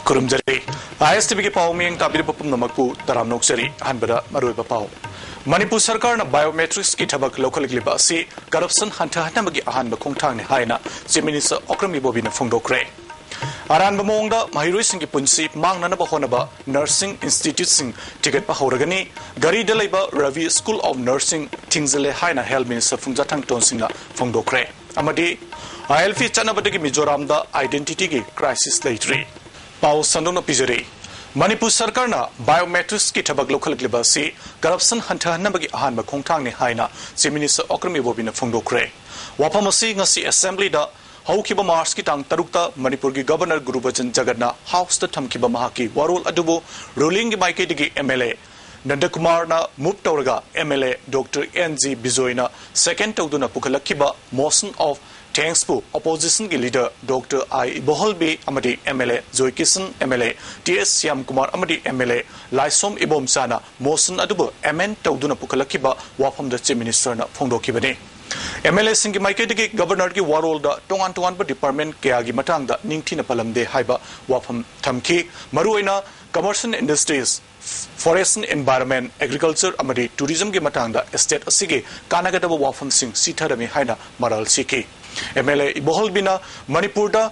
Kurumjari ISTV ke pau meng tabir papum namakpu taram noksari hanbara maroi papau Manipur Sarkar na biometrics ki thabak local liba si corruption hanta hanamagi ahan ba khongthang ne haina Chief Minister Okrami Bobina phongdokre Aran bamongda mahiroi sing ki punsi mangna na ba honaba nursing institute sing ticket pa horagani gari dalaiba Ravi School of Nursing Thingzale haina Health Minister phungjathang ton singna phongdokre amadi ILF chanabadagi Mizoram da identity ki crisis laitri Pau Sandona Pijari Manipur Sarkar na biometrics ki thabak local liba si corruption hanta hanamagi ahan ba khongthang ne haina Chief Minister Okrami Bobina phongdokre wapamasi ngasi assembly da Haukiba Mars ki tang tarukta Manipur ki Governor Gurubajan Jaganna House ta thamkiba mahaki warol adubu ruling ki maike digi MLA Nandakumar na move tawraga MLA Dr. NG Bizoyna second tawduna pukhalakkiba motion of thanks to opposition ki leader Dr. I Boholbi amadi MLA Joy Kisan MLA TS Syam Kumar amadi MLA Laisom Ibom Sana motion adubu MN tawduna pukhalakkiba wafam da Chief Minister na phongdokibani MLA Singi Maikedi Governor ki Warol da Tongan Department Kayagi Matang da Ningtina Palamde Haiba Wafam Tamki Maruina Commercial Industries Forest and Environment Agriculture Amadi Tourism ki Matang da Estate Asige Kanagadaba Wafam Sing Sitarami Haina Maral Siki MLA Iboholbina Manipur da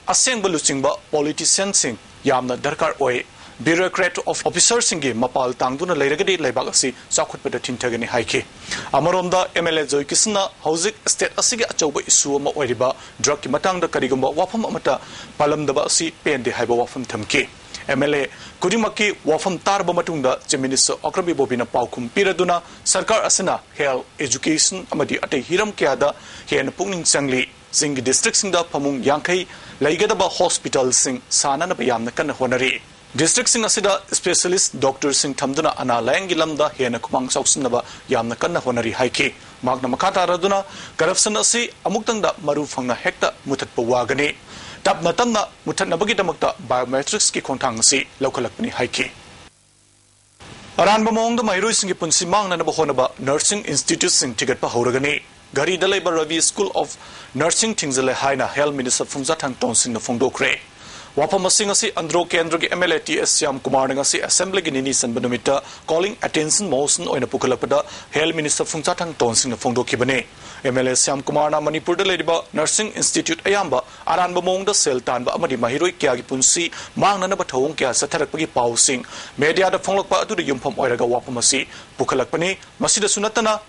Aseng Baluchingba Politician Sing Yamna Darkar Oi Bureaucrat of officers singi mapal tangduna lairagadi laibak asi chakhutpada thintagani haiki amaromda MLA Joy Kisna housing state asigi achauba issue ama oiriba drug ki matangda karigumba wafam amata palamdaba asi pende haiba wafam thamki MLA Kudimaki wafam tarba matungda Chief Minister Okrami Bobina paukum piraduna sarkar asina health education amadi atei hiram kyada hen pungning changli singi district singda phamung yangkai laigadaba hospital sing sana na bayamna kan honari District Sing Asida Specialist Dr. Sing Tamduna Ana Langilamda Hena Kumang Sausinaba Yamna Kana Honari Haiki Magna Makata Raduna Corruption Asi Amuktanda Maru Fanga Hecta Mutat Pawagani Tap Natana Mutanabagitamakta Biometrics Ki Kontangasi Lokalakni Haiki Aran Bamong the Mairu Singi Punsimang Nabahonaba Nursing Institute Sing Ticket Pahoragani Gari Dalaiba Ravi School of Nursing Thingzale Haina Health Minister Fungzatang Tonsing the Fungdokre Wapamasing asi Andro Kendra ki MLA TS Syam Kumar ngasi Assembly ki nini sanbanumita calling attention motion oina pukalapada Health Minister Fungchatang Tonsing na phongdokibane MLA Syam Kumar na Manipur da leriba Nursing Institute ayamba aranba mong da sel tanba amadi mahiroi kya ki punsi mangna na bathong kya satharakpagi pausing media da phonglakpa adu yumpham oiraga wapamasi pukhalakpani masida sunatana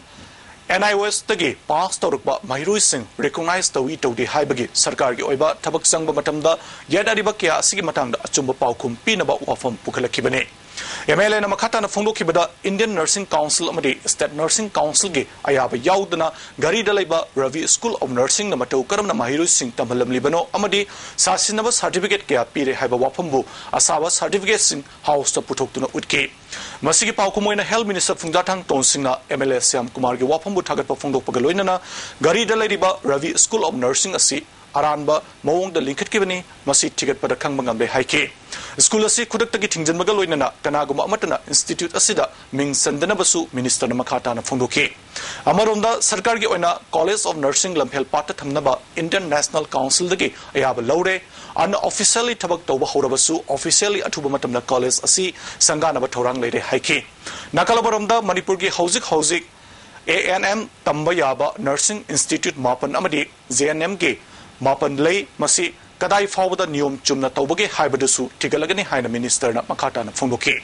NIOS tagi pass torukba mahiroi sing recognize tawi tawdi haibagi sarkar gi oiba thabak sangba matamda yadariba kya asigi matangda achumba paukum pinaba wafam pukhalakibane MLA na makata na phongdokibada Indian Nursing Council amadi State Nursing Council gi ayaba yaudana gari dalaiba Ravi School of Nursing na matau karam na mahiroi sing tamhalam libano amadi sasinaba certificate kya pire haiba wafambu asawa certificate sing house ta puthokuna utke Masigi paukumoina Health Minister Fungjathang Tonsing na MLA Syam Kumar gi wafambu thagatpa phongdokpaga loinana gari dalaiba Ravi School of Nursing asi aranba mawong da linkhat kibani masi ticket pada khang mangambe haike school asi khudak tagi thingjan maga loinana kanaguma amatana institute asida ming sandana basu minister na makhata na phongdoki amaronda sarkar gi oina College of Nursing lamphel pata thamnaba Indian National Council dagi ayaba lawre unofficially thabak tawba horabasu officially athuba matamna college asi sangana ba thorang leire haike nakalabaromda Manipur gi housing ANM tamba yaba Nursing Institute mapan amadi JNM gi Mapan lay masi kadai fawda niyom chumna tawbage haibadasu tigalagani haina minister na makata na phongdoki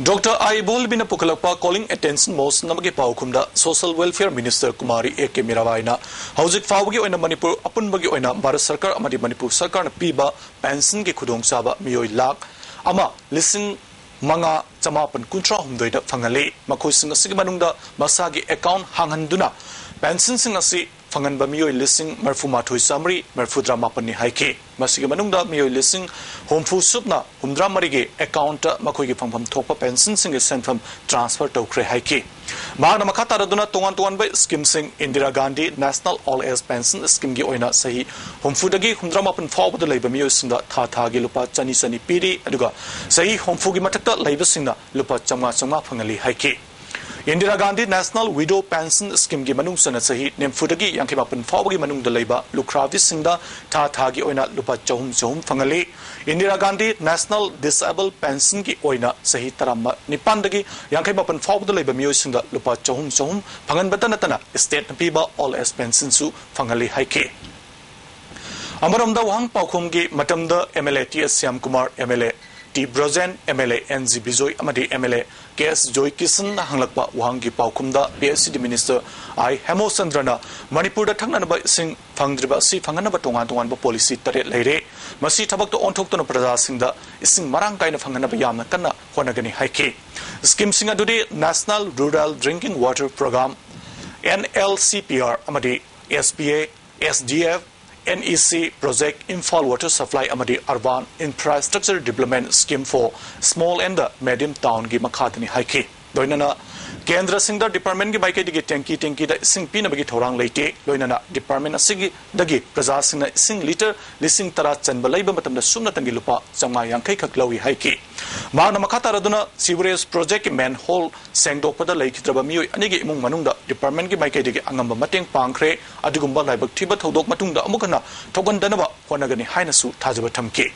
Dr. I Boholbina pukalakpa calling attention most namage paukumda Social Welfare Minister Kumari A.K. Mirawaina Haujik fawbage oina Manipur apunbage oina Bharat Sarkar amadi Manipur Sarkar na piba pension ge khudong chaba miyoi lak ama lising manga chamapan kuntra humdoida phangale makhoi sing asigi manungda masagi account hanghanduna pension sing asi fangan ba miyoi lising marfu mathoi samri marfu drama pani haike masigi manungda miyoi lising homfu supna humdra marige account makhoi gi phangpham thokpa pension sing send from transfer tokre haike magna makhata raduna tongan ba scheme sing Indira Gandhi National All Age Pension Scheme gi oina sahi homfu dagi humdra mapan fawbda leiba miyoi singda tha gi lupa chani piri aduga sahi homfu gi mathakta leiba singna lupa chama phangali haike Indira Gandhi National Widow Pension Scheme gi manung sana sahi nemfudagi yangkimapan fawbagi manung dalaiba lukravi singda tha gi oina lupa chahum fangali Indira Gandhi National Disabled Pension ki oina sahi tarama nipandagi yangkai mapan fawda leba miyosingda lupa chahum phangan batana state piba all as pension su phangali haike Amaramda wang paukhum gi matamda MLA TS Syam Kumar MLA T Brozen MLA NG Bijoy amadi MLA KS Joy Kisan hanglakpa wang gi paukhumda PSD Minister I Hemo Sandrana Manipur da thangna ba sing phangdriba si phangana ba tongan ba policy tare leire masi thabak to onthok to praja singda ising marang kaina phangana ba yamna kanna honagani haike scheme singa dudi National Rural Drinking Water Program NLCPR amadi SPA SDF NEC project Imphal Water Supply amadi Urban Infrastructure Development Scheme for Small and Medium Town gi makhadani haike doinana Kendra Singda Department gi baike digi tanki da sing pina bagi thorang leite loinana department asigi dagi praja singna sing liter lising tara chanba laiba matamda sumna tangi lupa chama yangkai khak lawi haiki mana makhata raduna sewerage project manhole sengdok pada laikhitraba mioi anigi imung manungda department gi baike digi angamba mateng pangkhre adigumba laibak thiba thodok matungda amukana thogandanaba honagani haina su thajaba thamke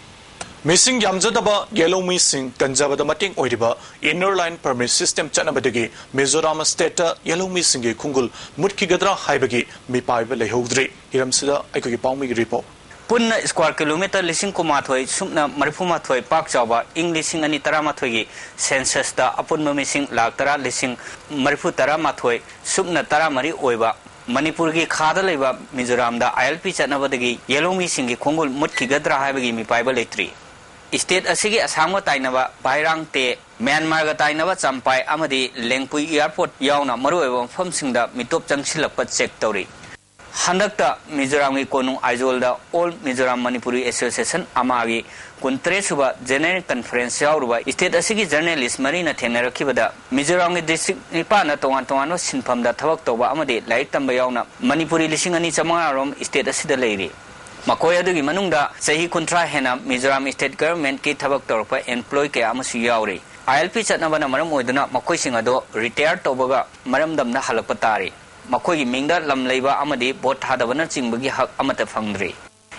Missing Yamjadaba Yellow Missing Ganjabada Mating Oidiba Inner Line Permit System Chanabadagi Mizoram State Yellow Missing Kungul Mutki Gadra Haibagi Mipaiba Lehodri Hiramsida Ikogi Palmi report. Punna square kilometer lising kumathoi sumna marifumathoi park chawba ing lising ani taramathoi census da apun missing laktara lising marifu taramathoi sumna taramari oiba Manipur ki khada leba Mizoram da ILP chanabadagi Yellow Missing Kungul Mutki Gadra Haibagi Mipaiba Letri State asigi asangwa tainaba bairang te Myanmar ga tainaba champai amadi Lengpui airport yauna marueba famsingda mitop changsilakpa check tawri handakta Mizoram gi konung aizol da All Mizoram Manipuri Association amagi kuntre suba general conference yauruba state asigi journalist marina thengnarakibada Mizoram gi district nipa na tongan no sinpham da thawak tawba amadi light tamba yauna Manipuri lisingani chamanga rom state asida leiri Makoya dugi manungda sahi kontra hena Mizoram state government ki thabak torpa employee ke amasu yauri ILP chatnabana maram oiduna makoi singado retire tobaga maram damna halakpa tari makoi mingda lam leiba amadi bot hadabana chingbagi hak amata phangdri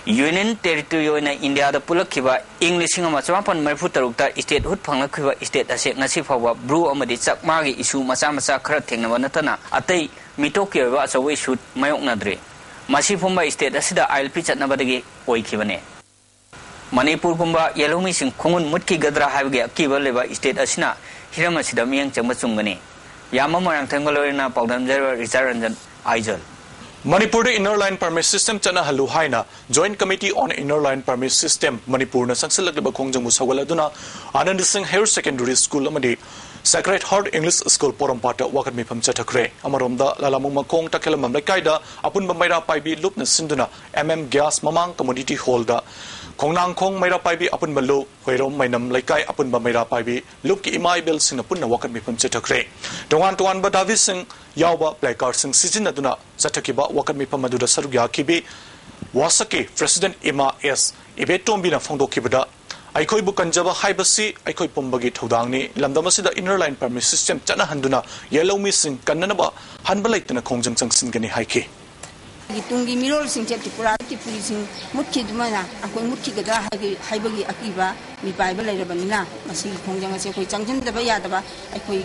Union Territory na India da pulakhiba English ama chamapan marfu tarukta state hut phangakhiba state ase ngasi phawa bru amadi chakma gi issue macha khara thengna natana atai mitoke ba asawi shoot mayoknadre Masi Pumba state asida ILP chatnabadagi oikhibane Manipur Pumba Yellow Missing Kungun Mutki Gadra Haibage akiba leba state asina hirama sida miyang changba chungani yama marang thangalorina pawdam jara Richaranjan Aijal Manipur Inner Line Permit System chana halu haina Joint Committee on Inner Line Permit System Manipur na sangsalakliba khongjang musawala Anand Singh Higher Secondary School amadi Sacred Heart English School Porampata wakat mifam chatakre amaromda lalamung makong takelamam lekaida apun bamaira paibi lupna sinduna gas mamang community hall da kongnang kong maira paibi apun malu hoirom mainam lekai apun bamaira paibi lupki imai bel sing apun wakat mifam chatakre tongan ba David Singh yawba placard sing sijinaduna chatakiba wakat mifam maduda sarugya kibi wasake President Ima S Ibetombina phongdokibada Aikoi bukanjaba haibasi aikoi pumbagi thodangni lamdamasida inner line permit system chana handuna Yellow Missing kannanaba hanbalaitana khongjang changsin haike Tungi mirol sing Tripura Tripuri sing mutki dumana akoi mutki gada haibagi akiba mi baiba leirabanina masi khongjang ase koi changjen daba yadaba aikoi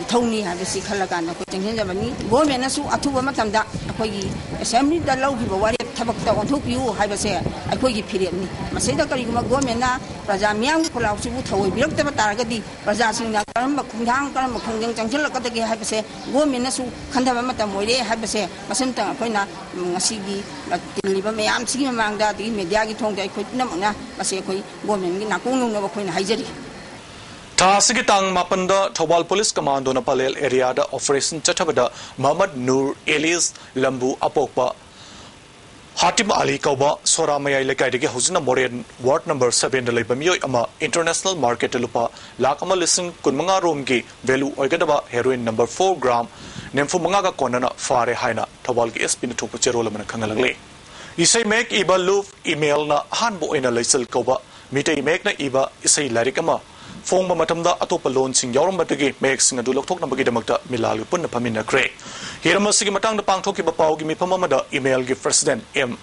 thoni habasi khalakan akoi changjen jabani government asu athuba matamda akoi assembly da lawgiba wari thabak ta onthopiu haibase aikoi gi phiremni masida kariguma government na praja miyang kholaw sibu thawai birak ta taragadi praja singna karam khungthang karam khongjang changjel lakadagi haibase government asu khandaba matam moire haibase masam ta akoi na ngasigi liba mayam sigi mamangda di media gi thongda aikoi namna mase akoi government gi nakung no bakoi na haijari Tasigi tang mapanda Thobal Police Commando na Palel area da operation chathabada Muhammad Nur Elias Lambu apokpa Hatim Ali Kauba Sora Mayai Lekaidagi Huzina Moren Ward number 7 da leiba miyoi ama international market lupa lakama lising kunmanga romgi value oigadaba heroin number 4 gram nemfu manga ga konana fare haina Thobal gi SP na thokpa cherola mana khangalagle isai mek iba love email na hanbo ina laisal kauba mitei mek na iba isai larik ama Fongba matamda atopa loan sing yaurambadagi mek sing adu lokthoknabagi damakta milal gi punna phaminakre hiramasigi matangda pangthokiba pawgi mifam amada email gi president M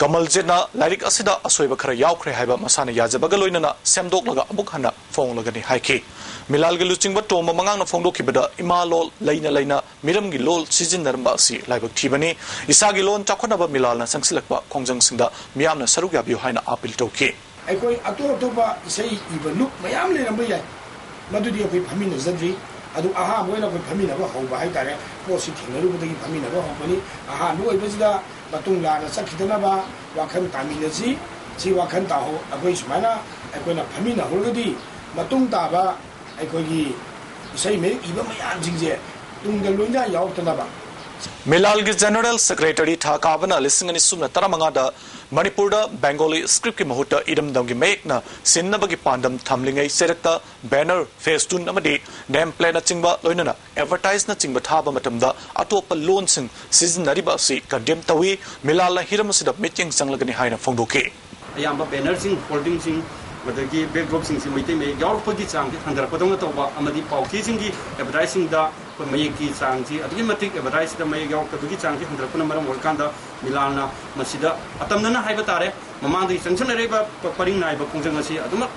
Kamal Jena Larik Asida Asweba Kara Yaukre Haiba Masana Yajabaga Loinana Samdok Laga Abukana Fong Lagani Haiki Milal Giluching but Toma Mangana Fondoki Beda Imalol Laina Miram Gilol Sizin Narmbasi Laibak Tibani Isagi Lon Chakonaba Milana Sangsilakba Kongjang Sinda Miamna Saruga Buhina Apil Toki. I call Atoba say even look my amly and Boya Madudi of Pamina Zadri Adu Aha when of Pamina Hova Haitare was sitting a little bit of Pamina Company Aha no Visida Batunga Sakitanaba Wakan Taminazi Si Wakan Taho a voice mana I call a Pamina already Batung Taba I call ye say make even my anjing Tung the Luna Yautanaba. Milalgi General Secretary Thakavana listening in Sumna Taramangada Manipurda Bengali script Mahuta Idam Dangi Makna Sinnabagi Pandam Tamlingai Serekta Banner Face Tun Namadi Name Plana Chingba Loinana Advertise na Chingba Taba Matamda Atopa Loansing Season Naribasi Kandem Tawi Milala Hiramasida Meeting Sanglagani Haina Fondoke. Ayamba banner sing holding sing wadagi backdrop sing simite me yaupagi chang handra padong toba amadi pauki sing gi advertising da mayeki chang ji adigi matik advertise da may yauk kadigi chang ji handra kuna maram wolkanda milana masida atamna haiba tare mamang di sanction reba paring nai ba kongjang asi aduma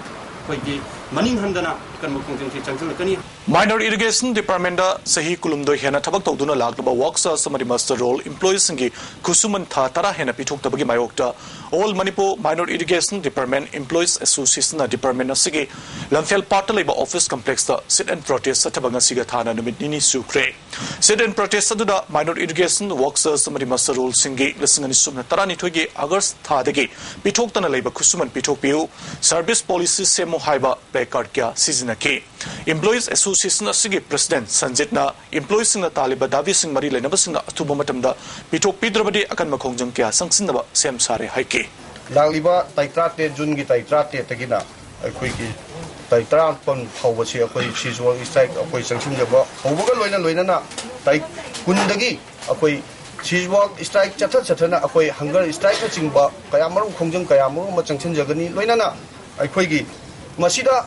koigi maning handana kan kongjang ji changchul kani Minor Irrigation Department da Sahi Kulumdo Hena Tabak Toduna Lagba Works Samari Master Role Employees Singi Kusuman Tara Hena Pitok Tabagi Mayokta All Manipur Minor Irrigation Department Employees Association Department Sigi Lamphel Parta Labor Office Complex da Sit and Protest Tabanga Siga Thana Numidini Sukre Sit and Protest da Minor Irrigation Works Samari Master Role Singi Listening Sumna Tarani Togi August Thadagi Pitok Tana Labor Kusuman Pitok Piu Service Policy Semo Haiba Placard Kya Seasonaki Employees Association Sigi President Sanjitna Employees in the Taliban Davis in Marie Lenabasina Tubomatamda Pitok Pidrabadi Akan Makongjang Kya Sangsinaba Sem Sare Haiki Laliba Taitrate Jungi Taitrate Tagina a quickie Taitran Pon Howasi a quay she's one strike a quay sanction about Hoboga Loina Tai Kundagi a quay she's walk strike Chatana a quay hunger strike a chingba Kayamaru Kongjang Kayamu Machanchen Jagani Loinana a quickie Masida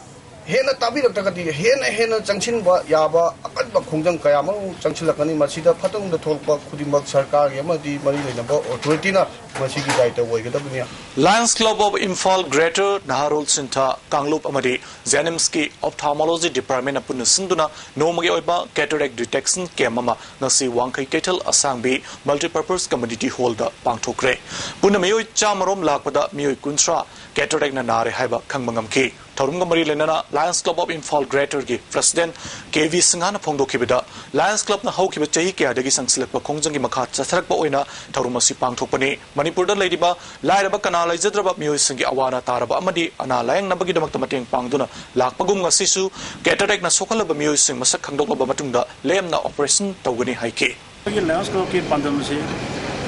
Hena Tabi of Takati, Hena Junction, Yaba, Akatba Kongjang Kayamo, Junction Masida, Patung the Tolpa, Kudimak Sarkar, Yamadi, Marina, or Twitina, Masiki Daita, Wagabia. Lions Club of Imphal Greater Naharul Center, Kanglup Amadi, Zanimski, Ophthalmology Department of Punasinduna, Nomagi Oiba, Cataract Detection, Kemama, Nasi Wankai Ketel, Asangbi, Multipurpose Commodity Holder, Pangtokre. Punamio Chamarom Lakpada, Mio Kunsra, Cataract Nanare Haiba, Kangmangamki. Tarungamari Lenana, Lions Club of Imphal Greater President KV Singana Pongdo Kibida, Lions Club na Hau Kibachi Adagi Sansilapa Kongjangi Makat Sarakba Oina, Tarumasi Pangtopani, Manipurda Ladyba, Lairaba Kanala Zidraba Musingi Awana Taraba Amadi, Ana Lang Nabagi Damakamating Pangduna, Lakpagum Sisu, Cataract na Sokalaba Musing Masak Kangdoka Bamatunda, Lem na Operation Tawani Haiki. Lions Club of Pandamasi.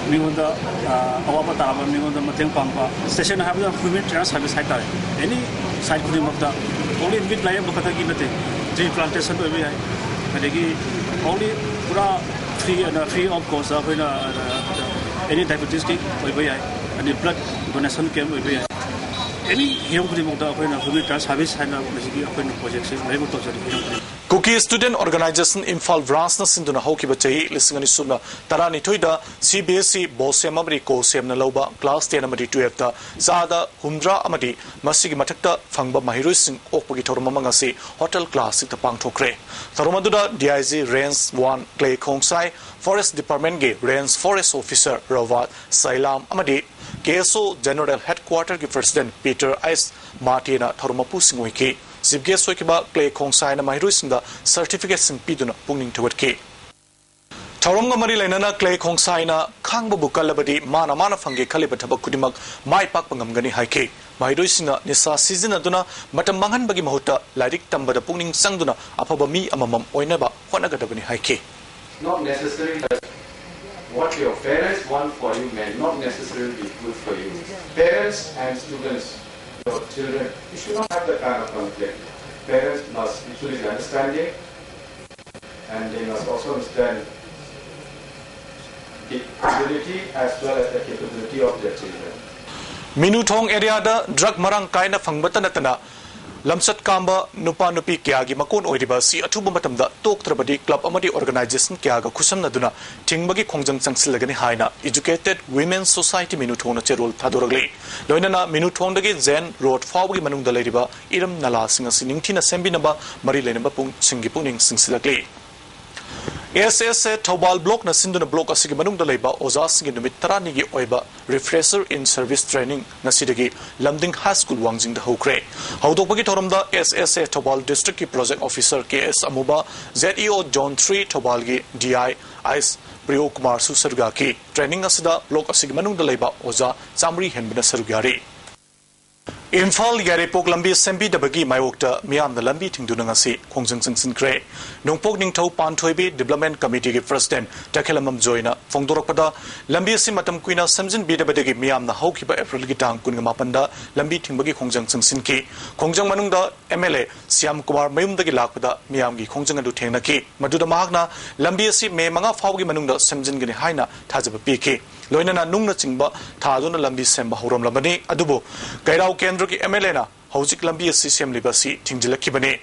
Mingonda Awapataba, Mingonda Mateng Pampa, Station have the human service haitare. Any side of the only bit like Bokataki, tree plantation to be only free of course when any diabetes and the blood donation came with any young people when a human service had a project. Cookie Student Organization Imphal Vrasna Sinduna Hoki Bachi, listening to Suna, Tarani Tuida, CBSE, Bosem Amrico, Sem Naloba, Class 10 Amadi 12, Zada, Humdra Amadi, Masigi Matakta, Fangba Mahirusin, Okpagitor Mamangasi, Hotel Class at the Pangtokre. Tarumaduda, DIZ, Rains 1, Clay Kongsai, Forest Department Gay, Rains Forest Officer, Rawat, Sailam Amadi, KSO General Headquarter President Peter Ice, Martina, Tarumapu Singwiki. Zibge Sokiba, Clay Kongsai, and Mahirusin the certificates in Piduna, Punging to Ki. Taronga Marilena, Clay Kongsai, Kangba Bukalabadi, Mana Fangi Kalibataba Kudimak, My Pakpangam Haiki. Mahirusin Nisa Season Aduna, Matamangan Bagi Mahota, Ladik Tamba the Punging Sangduna, Apabami Amam, Oinaba, Honagadabani Haiki. Not necessarily that what your parents want for you may not necessarily be good for you. Parents and students, your children, you should not have that kind of conflict. Parents must equally be understanding, and they must also understand the ability as well as the capability of their children. Minutong area da drug marang kaina fangbata natana lamsat kamba nupa nupi kya gi makon oiriba si athuba matamda toktrabadi club amadi organization kya ga khusamna duna thingmagi khongjang changsilagani haina educated women society minu thona cherol thadoragli loinana minu thongdagi zen road fawgi manungda leiriba iram nala singa siningthina sembinaba mari lenaba pung singi puning singsilagli SSA Tobal block na sinduna block asigi manungda leiba oza singi numit tarani gi oiba refresher in service training na sidagi lamding high school wangjing da hokre haudokbagi thoramda SSA Tobal district ki project officer KS Amuba ZEO John 3 Tobal gi DI Ice Priyo Kumar Susarga ki training asida block asigi manungda leiba oza chamri henbina sarugari Imphal Yarepok Lambi Sembi Dabagi Mayokta Miam the Lambi Tingduna ngasi Khongjang Singsin Kre Nongpok Ningthau Panthoibi Development Committee gi President Takhelamam Joina Phongdorokpada Lambi Simatam Kuina Samjin Bidabadagi Miam na Haukiba April gi tang Kungamapanda Lambi Tingbagi Khongjang Singsin ki Khongjang Manungda MLA Siam Kumar Mayumdagi Lakpada Miam gi Khongjang adu Thengnaki Maduda Mahakna Lambi si me manga fawgi manungda Samjin gini haina Thajaba piki Loinana Nungna Chingba Thaduna Lambi Semba Horam Lamani Adubo Gairau Kendra ki MLA na Haujik Lambi System Libasi Tingjilakibani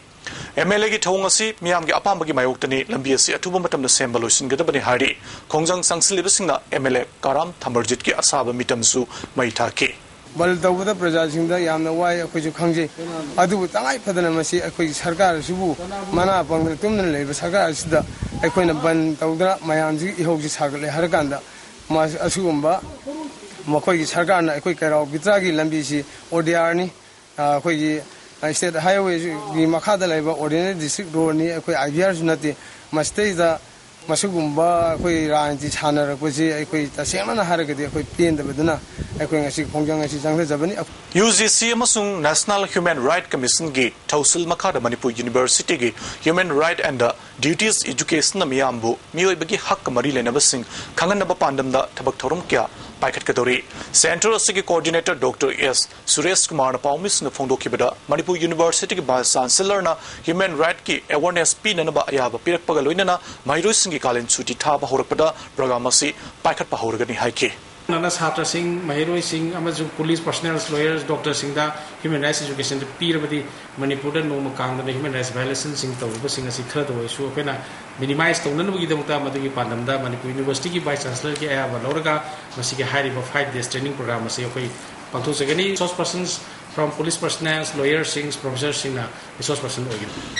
MLA ki Thongasi Miam gi Apambagi Mayoktani Lambi si Atuba Matamna Semba Loisin Gadabani Hari Khongjang Sangsilibasingna MLA Karam Thamarjit ki Asaba Mitamsu Maithaki Bal tawda prajasingda yamna wai akhoi khangje adu tangai phadana masi akhoi sarkar subu mana pangna tumna leiba sarkar asida akhoi na ban tawda mayamji ihogji sagale harkanda mas asugumba makoi sarkar na akhoi karau bitragi lambi si ODR ni akhoi state highway gi makhada leiba ordinary district road ni akhoi IBR sunati mastai da masugumba akhoi ranji chhanar akhoi akhoi tasena haragadi akhoi pen dabaduna akhoi ngasi khongjang ngasi jangda jabani UGC amasung National Human Rights Commission gi Thausil Makhada Manipur University gi Human Right and Duties Education Miyambu Miyoibagi Hak Mari Lenabasing Khanganaba Pandamda Thabak Thorum kya Paikat Kadori Central Asigi Coordinator Dr. S. Suresh Kumar Paumis na Phongdokibada Manipur University gi Vice Chancellor na Human Right ki awareness pinanaba ayaba pirakpaga loinana Mairoi Kalin Suti Thaba Horapada Programasi Paikat Pahoragani Haiki Nana Satra Singh, Mahiroi Singh, Amazon police personnel, lawyers, Dr. Singh, human rights education, the peer of the Manipur, no Makang, the human rights violations, Singh, the Singh, as he cut away, so when I minimize the Nanu Gidamta, Madagi Pandamda, Manipur University, Vice Chancellor, Ava Loraga, Masika Hari of 5 days training program, Masayokoi, Pantosagani, source persons from police personnel, lawyers, Singhs, professors, Singh, resource person.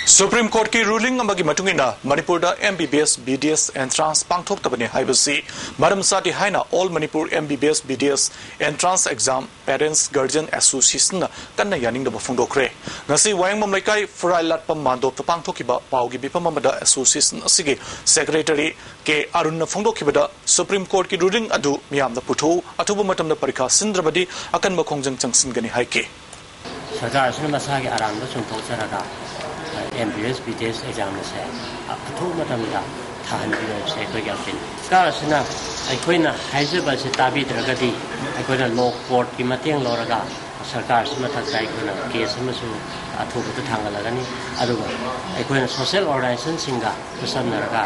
Supreme Court ki ruling amagi matungina Manipur da MBBS BDS entrance pangthok tabani haibasi maram sati haina all Manipur MBBS BDS entrance exam parents guardian association na kanna yaning da phongdokre ngasi wayang mamlaikai furai latpam mandop ta pangthokiba paugi bipamamada association asigi secretary ke arun na phongdokibada Supreme Court ki ruling adu miyamna putho atubu matamna parikha sindrabadi akan makhongjang changsingani haike सरकार से मसा के आराम से सुनता चला MBBS BDS exam से अथु मतमदा थाहन बिरो से कोई गलतिन सरकार से ना अखोइना हाइजबा से ताबी दरगदी अखोइना लॉ कोर्ट की मतेंग लौरगा सरकार से मथक जाय कोना केस मसु अथु बत थांगलगनी अदुगा अखोइना सोशल ऑर्गेनाइजेशन सिंगा कुसमनरगा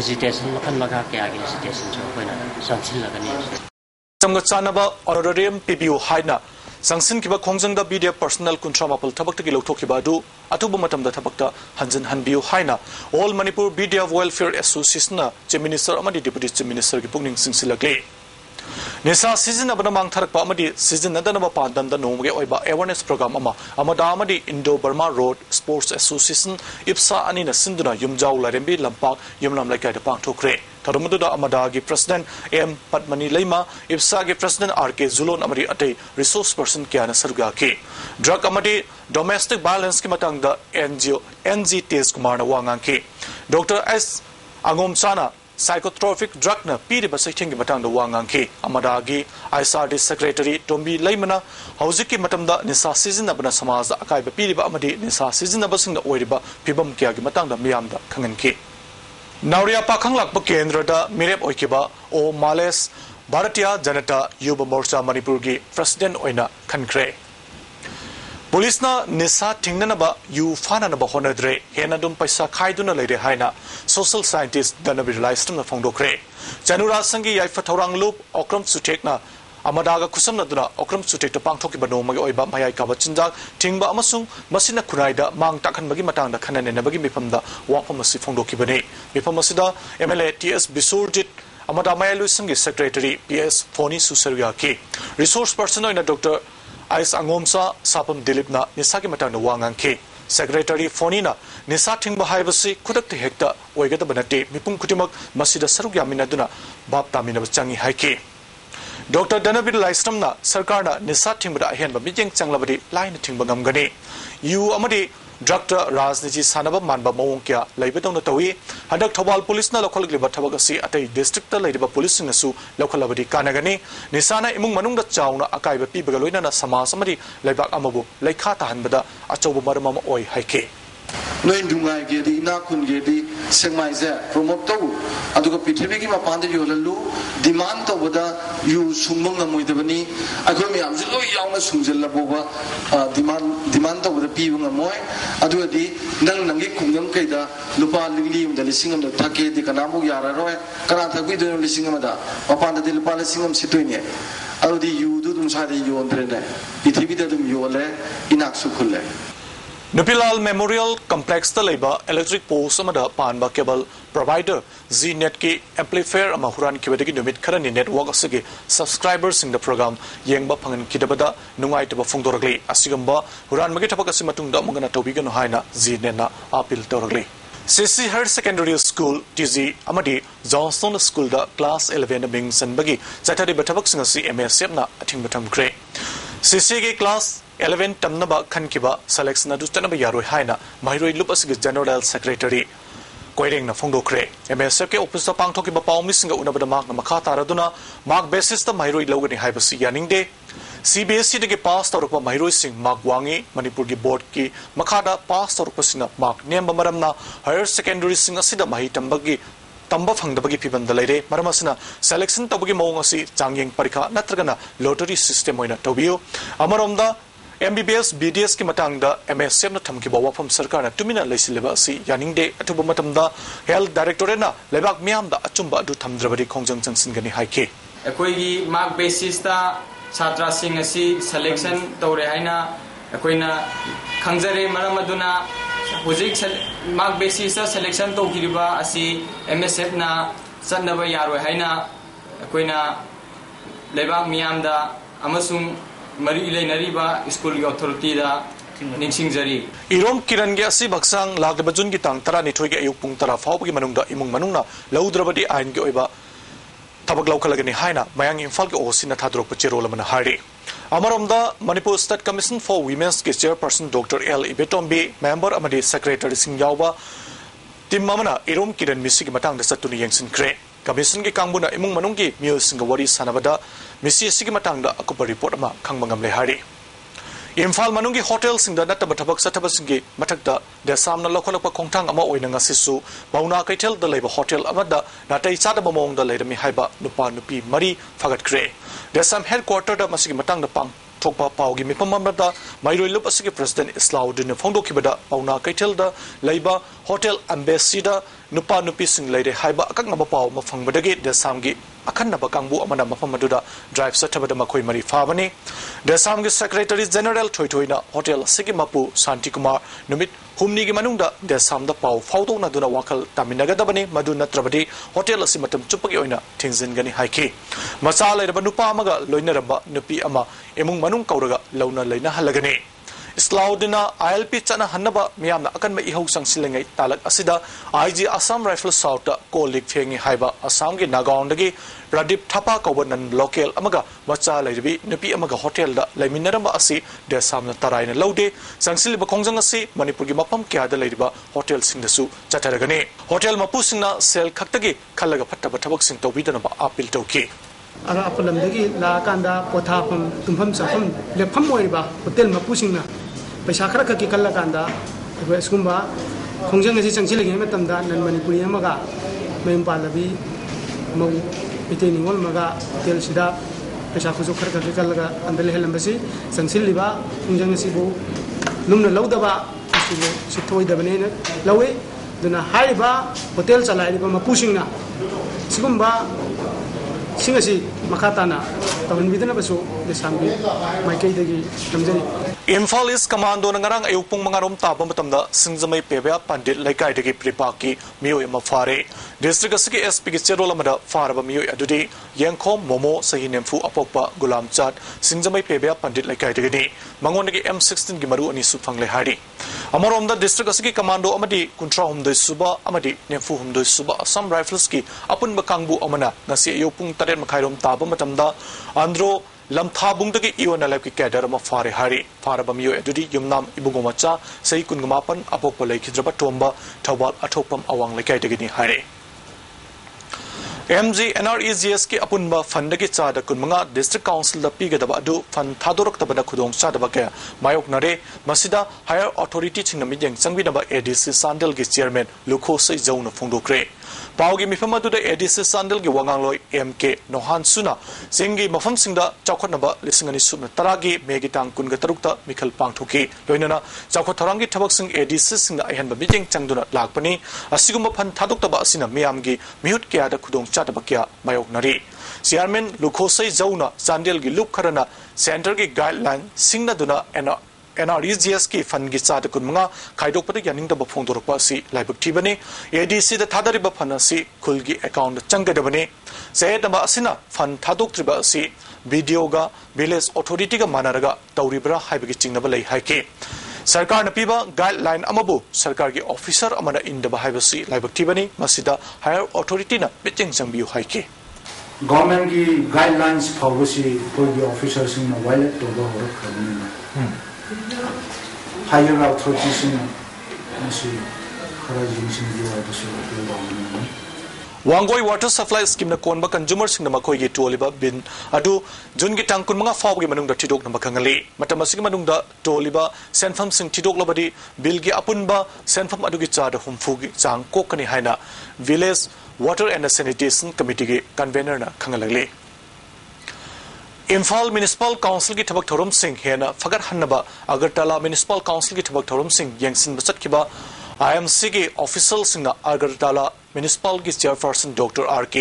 एजिटेशन मखन मगा के आगे एजिटेशन जो Koyna संसिलगनी Samgachanaba honorarium PBU haina Sangsin kiba khongjangda BDF personnel kuntra mapal thabakta ki lokthokhiba adu atuba matamda thabakta hanjan hanbiu haina all Manipur BDF welfare association na chief minister amadi deputy chief minister ki pungning singsilakle Nisa season abana mang tharakpa amadi season nadanaba pandamda nomge oiba awareness program amada amadi Indo Burma Road Sports Association IPSA anina sinduna yumjau larembi lampak yumlam laikai da pangthokre Taramuda Amadagi President M. Padmani Lema, IPSA President R.K. Zulon Amadi Ate, resource person Kiana Sarugaki. Drug Amadi, domestic violence Kimatanga, NGO, NG Tes Kumana Wanganki. Dr. S. Angomsana, psychotropic drug na Piri Basaiting Matanga Wanganki. Amadagi, ISRD Secretary Tombi Lemana, Hauziki Matamda, Nisa season Abana Samaza, Akai Piriba Amadi, Nisa season Abasing the Oiriba, Pibam Kiagi Matanga Miamda, Kanganki. Nauria Pakang Lakpa Kendra da Mirep Oikiba o Males Bharatiya Janata Yuba Morcha Manipurgi President Oina Kankre. Police na Nisa Tingnanaba Yu Fananaba Honadre Henadum Paisa Kaiduna Lady Haina Social Scientist Danabi Lyston of Fondokre. Janura Sangi Yaifatorang Loop Okram Sutekna amadaga kusamnaduna okram sutekta pangthokiba nomagi oiba mayai kaba chinjak thingba amasung masina kunaida mang takhanbagi matangda khananenabagi mifamda wafam asi phongdokibani mifam asida MLA TS Bisurjit amada mayalu sangi secretary PS Phoni Susaria ki resource person oina Dr. Ais Angomsa Sapam Dilipna nisagi matangda wangang ki Secretary Phonina nisa thingba haibasi khudakta hekta oigada banate mipum kutimak masida saruk yaminaduna bab taminaba changi haiki Dr. Danabir Laistamna Sarkarna nisa thingba ahenba mijeng changlabadi line thingba ngamgani yu amadi Dr. Rajniji Sanaba Manba Mawongkya Laibetong Tawi Hadak Thobal Police na local liba tabagasi atai district ta laiba police nasu local labadi kanagani nisana imung manungda chawna akaiba pibagaloina na samas amadi laibak amabu laikha tahanbada achobu marama oi haike Noi dungai gedi ina kun gedi sengmai ze promote to aduga pithribi ki mapande yolalu demand to boda yu sumung ngamoi debani agoi mi amju loi yauna sungjel la boba demand to boda pi ngamoi aduga di nangi kungang kaida lupa lingli um da lisingam da thake di kanamu yara roy kana thagui do lisingam da mapande di lupa lisingam situine adu di yu du dum sa di yu andre ne pithribi da dum yole inak sukhulle Nupilal Memorial Complex the Labor Electric Post amada panba cable provider Z-Net ki amplifier ama huran kibadagi numit kharani network asigi subscribers in the program yengba phangan kidabada nungai taba phungdoragli asigamba huran magi thapak asimatungda mangana tobigano haina Z-Net na appeal toragli CC Higher Secondary School TZ amadi Johnson School da class 11 bing sanbagi chathari bathabak singasi MSF na athing batham kre CC ke class 11 tamnaba khankiba selection adu tanaba yaroi haina mairoi lup asigi general secretary koireng na phongdokre MSF ke office pangthokiba pawmi singa unabada mark na makha taraduna mark basis ta mairoi logani haibasi yaningde CBSE de pass torukpa mairoi sing mark wangi Manipur ki board ki makhada pass torukpa sina mark nemba maramna higher secondary sing asida mahi tambagi tamba phangdabagi pibanda leire maramasina selection tabagi mawng asi changyeng parikha natragana lottery system oina tobiyo amaromda MBBS BDS ki matangda MSF na thamkiba wafam sarkar na tumina leisileba asi yaningde atuba matamda health directorate na lebak miamda achumba adu thamdrabadi khongjang changsingani haike ekoi gi mark basis ta chatra sing asi selection tore haina ekoina khangjare maramaduna hojik mark basis ta selection to giriba asi MSF na sanaba yaroi haina ekoina lebak miamda amasung Mari ilai nariba school authority da ningsing jari Irom kiran ge asi baksang lagdaba jun gi tang tara ni thoi ge ayuk pung tara phau gi manungda imung manungna laudrabadi ain ge oiba tabak laukalagani haina mayang imphal ge osina thadrok pachero lamana hari Amaromda Manipur State Commission for Women's ke chairperson Dr. L Ibetombi member amadi secretary sing yawba tim mamana Irom kiran misi gi matang da satuni yengsin kre Commission ki kangbuna imung manunggi mil singa wari sanabada misi sigi matangda akupa report ama kangbangam lehari Imphal manunggi hotel singda nataba thabak sataba singi mathakda desamna lokholakpa khongthang ama oina ngasisu bauna kaitel da leiba hotel amada natai chada bamong da leirami haiba nupa nupi mari fagat kre desam headquarter da masigi matangda pang thokpa paugi mipamamda mairoi lup asigi president Islaudin phongdokibada bauna kaitel da leiba hotel embassy da nupa nupi sing leire haiba akak ngaba paw mafangbadagi desamgi akhanaba kangbu amana mafamadura drive sathabada makhoi mari fabani desamgi secretary general thoithoina hotel sigimapu Santi Kumar numit humni gi manungda desamda paw faudona duna wakal taminagadabani madu natrabadi hotel asimatam chupagi oina thingzingani haiki macha leiraba nupa amaga loinaraba nupi ama emung manung kauraga launa leina halagani Islaudina ILP chana hanaba miyamna akanma ihau sangsilengai talak asida IG Assam Rifle South kolik fengi haiba Assam gi Nagaon dagi Pradip Thapa Kawanan local amaga macha laibi nupi amaga hotel da laiminaramba asi desamna taraina laude sangsilba khongjang asi Manipur gi mapam kya da laiba hotel singdasu chataragani hotel mapu singna sel khaktagi khallaga phattaba thabak sing tawbidana ba appeal tawki ara apalamdagi la kanda pothapam tumpham safam lepham oiba hotel mapu singna पैसा खरा खकी कल्ला कांदा scuba खोंजंग से चंगसिलगे मतमदा none Manipuri अमगा ma'am पालबी मौ पिते निंगोल मगा hotel सिदा पैसा खुजो खरा खकी कल्ला अंदले हेलंबसी चंगसिलिबा खोंजंग सिबो लुमना लौदबा सिबो सिथोइदबने लवे दुना हाइबा होटल चलाइबा मपुसिंगना सिगुम्बा सिंगसी मखाताना ꯇꯧꯍꯟꯕꯤꯗꯅꯕꯁꯨ ꯂꯩꯁꯥꯡꯒꯤ ꯃꯥꯏꯀꯩꯗꯒꯤ ꯊꯝꯖꯔꯤ Imphal East Commando ngarang ayupung mangarom taba matamda Singzamai Pebya Pandit Laikai Pripaki Mio Mafare District Asiki SP ki Cherol amada Faraba Mio Adudi Yankom Momo Sahinemfu Apokpa Gulam Chat Singzamai Pebya Pandit Laikai Degi Mangonagi M16 Gimaru ani Supang Lehari Amarom da District Asiki Commando amadi Kuntra Humdoi Suba amadi Nemfu Humdoi Suba Assam Rifles ki Apun Bakangbu amana Nasi ayupung Taren Makairom taba matamda Andro Lam Thabung dagi iwana lab ki cadre ma fare hari faraba miyo adudi yumnam ibugomacha sei kungamapan apokpa laikhidraba tomba thawal athopam awang laikai dagi ni hari MG NREGS ki apunba fund dagi chada kunmanga district council da pigadaba adu fund thadorak tabana khudong chadaba ka mayok nare masida higher authority chingna mijeng changbinaba ADC Sandel gi chairman Lukho sei zone phongdokre Paugi Mifamadu the ADC Sandel gi Wangangloi MK Nohan Suna Singi Mafam Singda Chakotnaba Lisingani Sumna Taragi Megitang Kungatarukta Mikal Pangthuki Loinana Chakotarangi Tabak Sing ADC Singda Ahenba Bijing Changduna Lakpani Asiguma Pan Taduktaba Asina Miamgi Mihut Kiada Kudong Chatabakia Mayok Nari Chairman Lukhosai Zauna Sandel gi Lup Karana Center gi Guideline Singna Duna NREGS ki fund gi chada kunmanga khaidok pada yaning da bafong dorpa si laibuk tibani ADC da thadari ba phana si khulgi account changada bani se da ba asina fund thadok triba si video ga village authority ga manaraga tauribra haibagi chingnaba lei haike sarkar na piba guideline amabu sarkar gi officer amana indaba haibasi laibuk tibani masida higher authority na biching changbiu haike government ki guidelines phawasi khulgi officers na violate to ba horak khamina higher authorities in Wangoi water supply scheme na konba consumer sing na makoi gi toliba bin adu June gi tangkun mga faw gi manung da tidok na makangali matamasig manung da toliba senfam sing tidok labadi bill gi apunba senfam adu gi chada humfu gi chang kokani haina village water and sanitation committee gi convener na khangalagli Imphal Municipal Council ki thabak thorum sing hena fagar hannaba Agartala Municipal Council ki thabak thorum sing yangsin basat kiba IMC ki official singna Agartala Municipal ki chairperson Dr. RK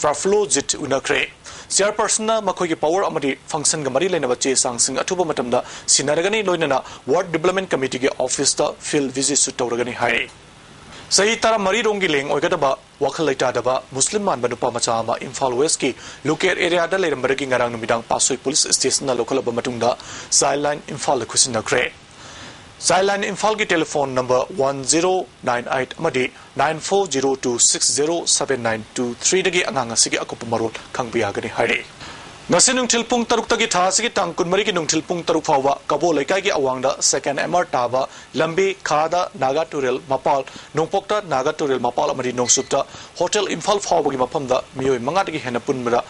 Fraflo Jit Unakre chairperson na makoi ki power amadi function ga mari lena bache sang sing athuba matamda sinaragani loinana ward development committee ki office ta field visit su tawragani hai Sahi tara mari rongi leng oigadaba wakal laitadaba Muslim man banupa macha ama Imphal West ki local area da lerambagi ngarang numidang Pasoi police station na local bamatungda Sideline Imphal khusin nakre Sideline Imphal ki telephone number 1098 amadi 9402607923 dagi anganga sigi akop marol khangbiagani hari Nasi nungtil pung taruk tagi thasi ki tangkun mari ki nungtil pung taruk fawa kabo laikai ki awangda second MR taba lambi khada naga turel mapal nungpokta naga turel mapal amari nungsupta hotel Imphal fawa gi mapamda miyoi manga dagi hena punmara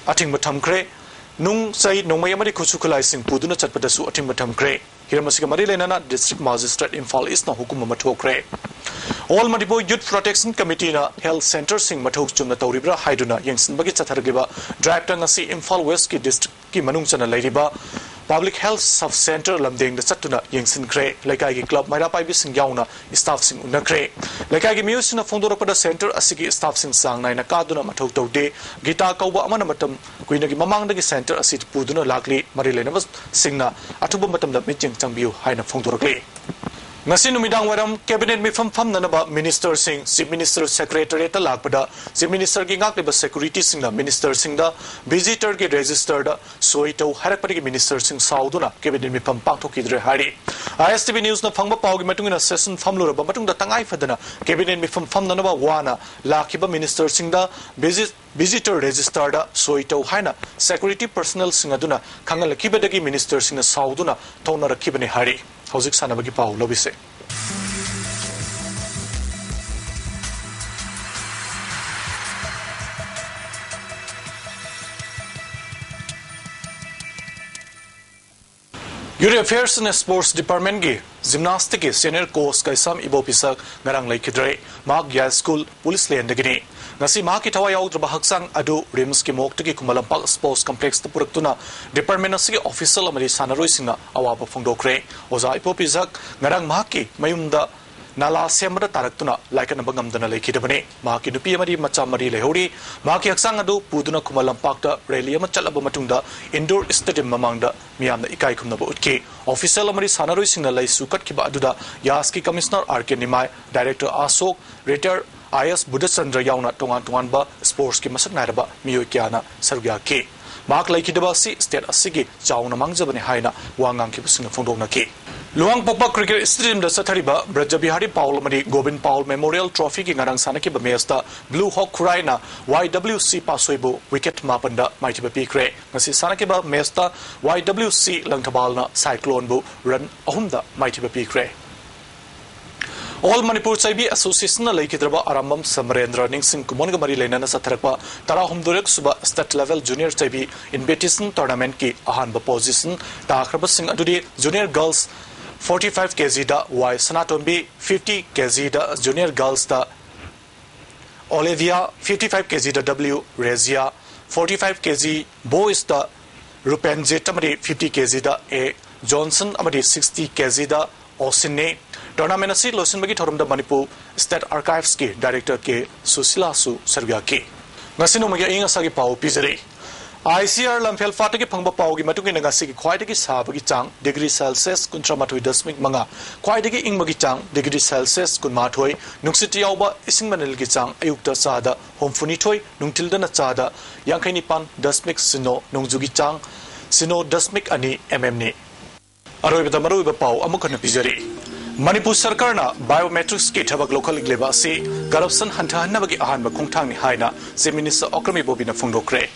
ating mathamkre nung sai nongmai amari khusukhulai sing puduna chatpadasu ating mathamkre hiramasiga mari lenana district magistrate Imphal East na hukum mathokre All Manipur Youth Protection Committee na Health Center sing mathok chumna tauribra haiduna yengsin bagi chathargiba director ngasi Imphal West ki district ki manung chana lairiba Public Health Sub Center lamdeng da chatuna yengsin kre laikai ki club maira pai bi sing yauna staff sing unakre laikai ki musina phongdora pada center asigi staff sing sang naina kaduna mathok tawde gita kauba amana matam kuina ki mamang da ki center asit puduna lakli mari lena bas singna athuba matam da miching changbiu haina phongdora kle Ngasi numidang waram cabinet mifam fam nanaba minister sing chief minister secretariat lakpada chief minister ki ngak leba security sing na minister sing da visitor ki register da soito harakpari ki minister sing sauduna cabinet mifam pangthokidre hari ISTV news na phangba pawgi matungina session famlo ba matungda tangai fadana cabinet mifam fam nanaba wana lakhiba minister sing da visitor register da soito haina security personnel sing aduna khangal khibadagi minister sing na sauduna thona rakhibani hari Hauzik sanabagi pau lobise Youth Affairs and Sports Department gi gymnastics senior course kaisam ibopisak ngarang laikidre Mark Ya School Police Lane dagini ngasi ma ki thawa yaudra haksang adu rims ki mok tagi kumalampak sports complex ta puraktuna department asigi official amari sanaroi singa awaba phongdokre oza ipopisak ngarang ma ki mayumda nala semada taraktuna laikan bangamdana lekidabane maki nupi amari macha mari lehori maki haksang adu puduna kumalam pakta rally ama chalaba matungda indoor stadium mamangda miyamna ikai khumnaba utki official amari sanaroi singna lai sukat kiba aduda yaski commissioner RK Nimai director Asok retired IS Budachandra yauna tongan tongan ba sports ki masak nairaba miyoi kyana sarugya ki mak laikidaba si state asigi chauna mangjabani haina wangang ki busing phongdongna ki Luang Pokpa Cricket Stadium da Sathariba Brajabihari Paul Mari Govind Paul Memorial Trophy ki ngarang sanaki ba mesta Blue Hawk Khuraina YWC Pasoibu wicket mapanda maitiba pikre ngasi sanaki ba mesta YWC Langthabalna Cyclone bu run ahumda maitiba pikre All Manipur Chaibi Association na laikidraba Arambam Samarendra Ningsing Kumonga Mari Lenana Satharakpa Tarahumdurek Suba State Level Junior Chaibi Invitation Tournament ki ahanba position Takraba Singh Adudi Junior Girls 45 kg da Y Sanatombi 50 kg da Junior Girls da Olivia 55 kg da W Rezia 45 kg Boys da Rupenjit amadi 50 kg da A Johnson amadi 60 kg da Osine Tournament asi losin bagi thorum da Manipur State Archives ki Director ke Susila Su Sargya ki ngasino magi inga sagi pau pizari ICR Lamphel Fataki Pangba Paugi Matuki Nagasiki Quaitaki Sabagi Chang degree Celsius Kuntramatui Dasmik Manga Quaitaki Ingmagi Chang degree Celsius Kunmatoi Nuksiti Auba Isingmanil Gichang Ayukta Sada Homfunitoi Nungtildana Chada Yankainipan Dasmik Sino Nungzugi Chang Sino Dasmik Ani MMni Aroibata Maruiba Pau Amukana Pizari Manipur Sarkarna biometrics ki thabak local gleba si corruption hantahna bagi ahan ba khongthang ni haina se minister Okrami Bobina Phongdokre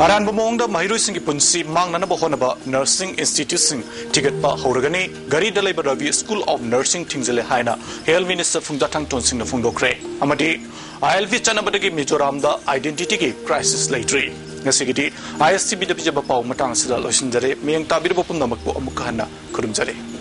Aran Bamongda Mahirui Singi Punsi Mang Nana Bahonaba Nursing Institution Ticket Pa Horagani Gari Dalaiba Ravi School of Nursing Tingzele Haina Health Minister Fungdatang Tonsing na Phongdokre Amadi ILV Chanabadagi Mizoram da identity ki crisis laitri Ngasigiti ISTV da pijaba pau matang sila losinjare miyang tabir bopum namakpo amukahana kurumjare